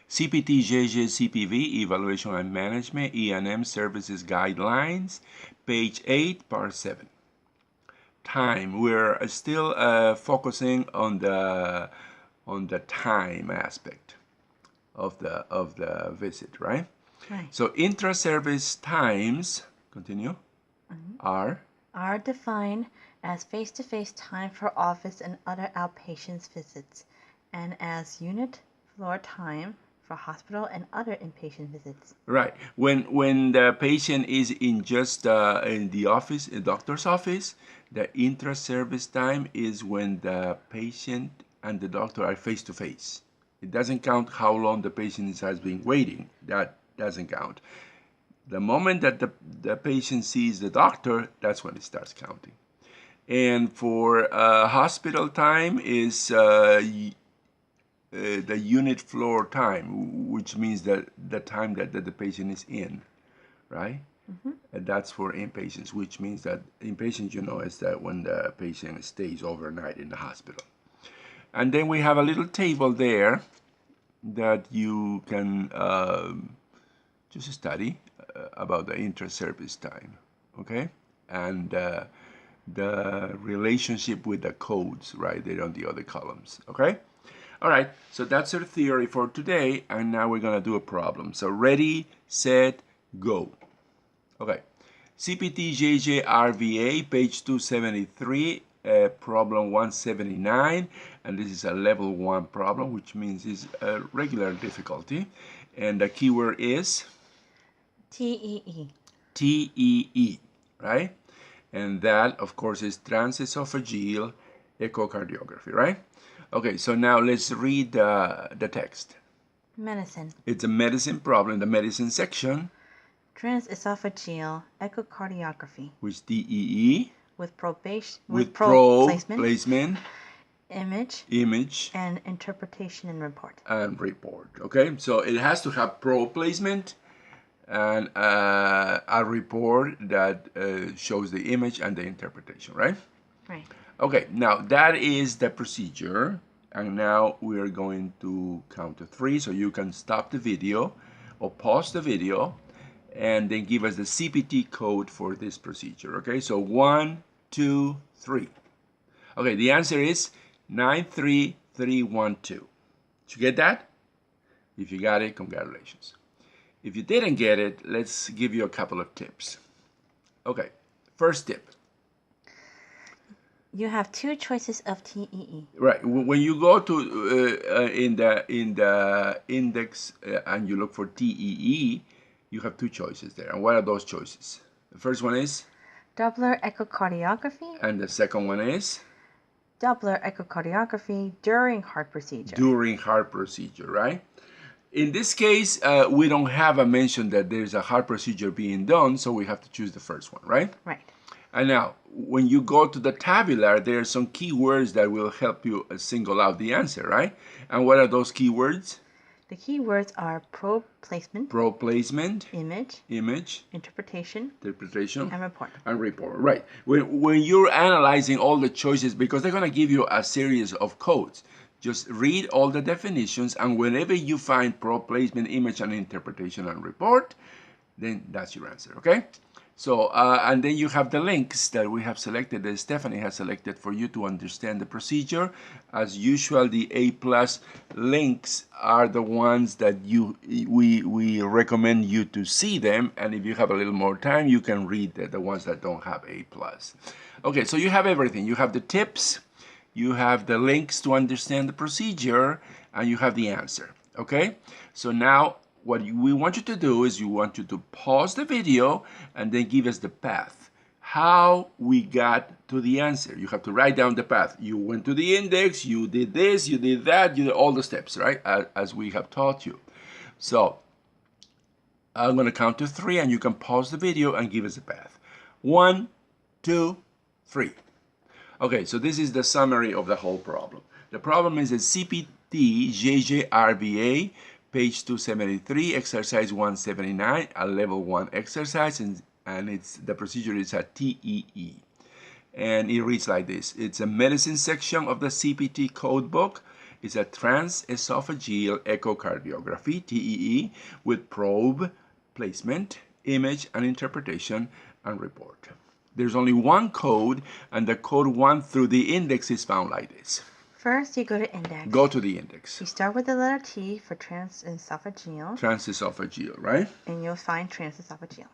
CPT JJ-CPV, Evaluation and Management, E&M Services Guidelines, page 8, part 7. Time. We're still focusing on the time aspect of the visit, right? Right. So intra-service times, continue, are defined as face-to-face time for office and other outpatient visits, and as unit floor time for hospital and other inpatient visits. right. When the patient is in just in the office, in doctor's office, the intra-service time is when the patient and the doctor are face-to-face. It doesn't count how long the patient has been waiting. That doesn't count. The moment that the patient sees the doctor, that's when it starts counting. And for hospital time is the unit floor time, which means that the time that the patient is in, right? And that's for inpatients, which means that inpatient, is that when the patient stays overnight in the hospital. And then we have a little table there that you can just study about the intra-service time, okay? And the relationship with the codes right there on the other columns, okay? All right, so that's our theory for today, and now we're gonna do a problem. So ready, set, go. Okay, CPT JJ-RVA, page 273, problem 179, and this is a level 1 problem, which means it's a regular difficulty, and the keyword is TEE. TEE, right? And that, of course, is transesophageal echocardiography, right? Okay, so now let's read the text. Medicine. It's a medicine problem, the medicine section. Transesophageal echocardiography. Which DEE. With With placement, image, and interpretation and report. Okay, so it has to have pro placement and a report that shows the image and the interpretation, right? Right. Okay, now that is the procedure, and now we are going to count to 3, so you can stop the video or pause the video and then give us the CPT code for this procedure, okay? So 1, 2, 3. Okay, the answer is 93312. Did you get that? If you got it, congratulations. If you didn't get it, let's give you a couple of tips. Okay, first tip. You have 2 choices of TEE. Right. When you go to in the index and you look for TEE, you have 2 choices there. And what are those choices? The first one is Doppler echocardiography. And the second one is Doppler echocardiography during heart procedure. During heart procedure, right? In this case, we don't have a mention that there's a heart procedure being done, so we have to choose the first one, right? Right. And now, when you go to the tabular, there are some keywords that will help you single out the answer, right? And what are those keywords? The keywords are pro placement, image, interpretation, and report. Right. When you're analyzing all the choices, because they're going to give you a series of codes, just read all the definitions, and whenever you find pro placement, image, and interpretation and report, then that's your answer, okay? So, and then you have the links that we have selected, that Stephanie has selected for you to understand the procedure. As usual, the A+ links are the ones that we recommend you to see them. And if you have a little more time, you can read the ones that don't have A+. Okay, so you have everything. You have the tips, you have the links to understand the procedure, and you have the answer, okay? So now, what we want you to do is you want you to pause the video and then give us the path. How we got to the answer. You have to write down the path. You went to the index, you did this, you did that, you did all the steps, right? As we have taught you. So I'm going to count to 3 and you can pause the video and give us the path. 1, 2, 3. Okay, so this is the summary of the whole problem. The problem is a CPT JJ-RVA page 273, exercise 179, a level 1 exercise, and the procedure is a TEE. And it reads like this. It's a medicine section of the CPT code book, It's a transesophageal echocardiography, TEE, with probe, placement, image, and interpretation, and report. There's only one code, and the code 1 through the index is found like this. First, you go to index. Go to the index. You start with the letter T for transesophageal. Transesophageal, right? And you'll find transesophageal.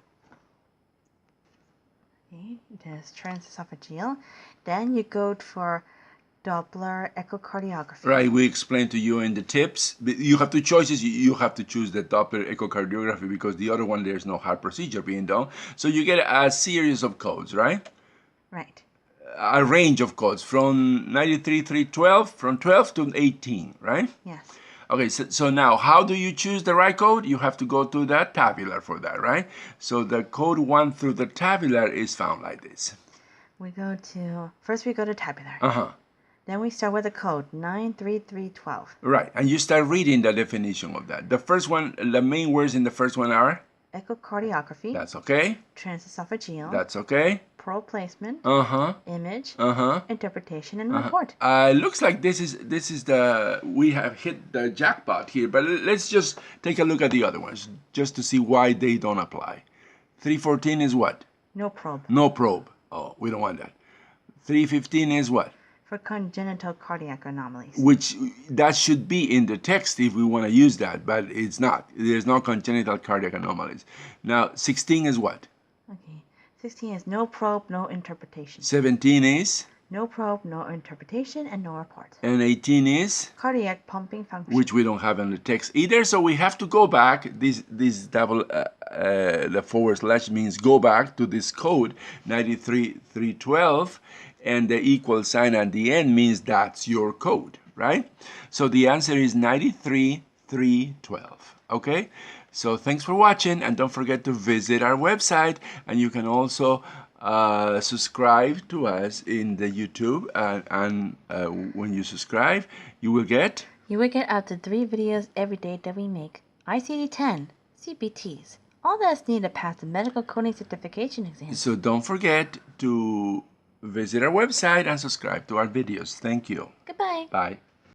Okay, there's transesophageal. Then you go for Doppler echocardiography. Right, we explained to you in the tips. You have two choices. You have to choose the Doppler echocardiography because the other one, there's no heart procedure being done. So you get a series of codes, right? Right. A range of codes from 93,312, from 12 to 18, right? Yes. Okay, so now how do you choose the right code? You have to go to the tabular for that, right? So the code 1 through the tabular is found like this. First we go to tabular. Uh-huh. Then we start with the code 93312. Right, and you start reading the definition of that. The first one, the main words in the first one are? Echocardiography. That's okay. Transesophageal. That's okay. Probe placement. Uh-huh. Image. Uh-huh. Interpretation and report. Looks like this is we have hit the jackpot here, but let's just take a look at the other ones just to see why they don't apply. 314 is what? No probe. No probe. Oh, we don't want that. 315 is what? For congenital cardiac anomalies. Which that should be in the text if we want to use that, but it's not. There's no congenital cardiac anomalies. Now, 16 is what? Okay. 16 is no probe, no interpretation. 17 is? No probe, no interpretation, and no report. And 18 is? Cardiac pumping function. Which we don't have in the text either, so we have to go back. This double, the / means go back to this code, 93,312, and the equal sign at the end means that's your code, right? So the answer is 93,312, okay? So thanks for watching, and don't forget to visit our website, and you can also subscribe to us in the YouTube, and when you subscribe, you will get up to 3 videos every day that we make. ICD-10, CPTs, all that's needed to pass the medical coding certification exam. So don't forget to visit our website and subscribe to our videos. Thank you. Goodbye. Bye.